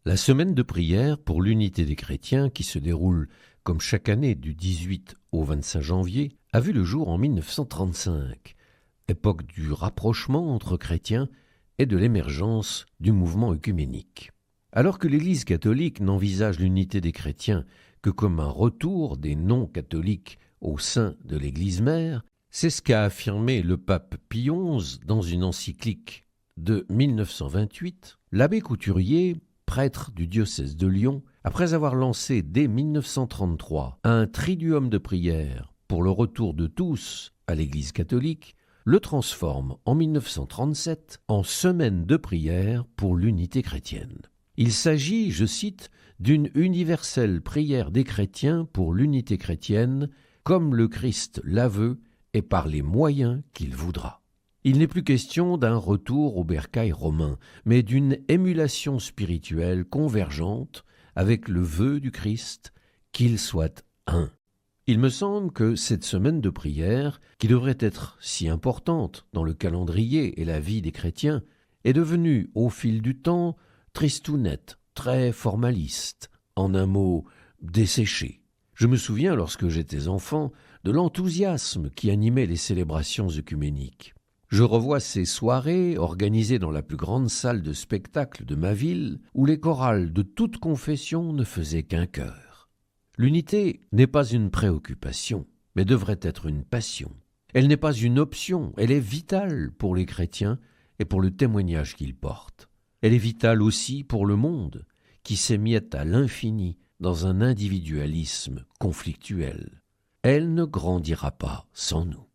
La semaine de prière pour l'unité des chrétiens, qui se déroule comme chaque année du 18 au 25 janvier, a vu le jour en 1935, époque du rapprochement entre chrétiens et de l'émergence du mouvement œcuménique. Alors que l'Église catholique n'envisage l'unité des chrétiens que comme un retour des non-catholiques au sein de l'Église mère, c'est ce qu'a affirmé le pape Pie XI dans une encyclique de 1928. L'abbé Couturier, prêtre du diocèse de Lyon, après avoir lancé dès 1933 un triduum de prière pour le retour de tous à l'Église catholique, le transforme en 1937 en semaine de prière pour l'unité chrétienne. Il s'agit, je cite, d'une universelle prière des chrétiens pour l'unité chrétienne, comme le Christ la veut et par les moyens qu'il voudra. Il n'est plus question d'un retour au bercail romain, mais d'une émulation spirituelle convergente avec le vœu du Christ qu'il soit un. Il me semble que cette semaine de prière, qui devrait être si importante dans le calendrier et la vie des chrétiens, est devenue au fil du temps tristounette, très formaliste, en un mot desséchée. Je me souviens, lorsque j'étais enfant, de l'enthousiasme qui animait les célébrations œcuméniques. Je revois ces soirées organisées dans la plus grande salle de spectacle de ma ville, où les chorales de toute confession ne faisaient qu'un chœur. L'unité n'est pas une préoccupation, mais devrait être une passion. Elle n'est pas une option, elle est vitale pour les chrétiens et pour le témoignage qu'ils portent. Elle est vitale aussi pour le monde, qui s'émiette à l'infini dans un individualisme conflictuel. Elle ne grandira pas sans nous.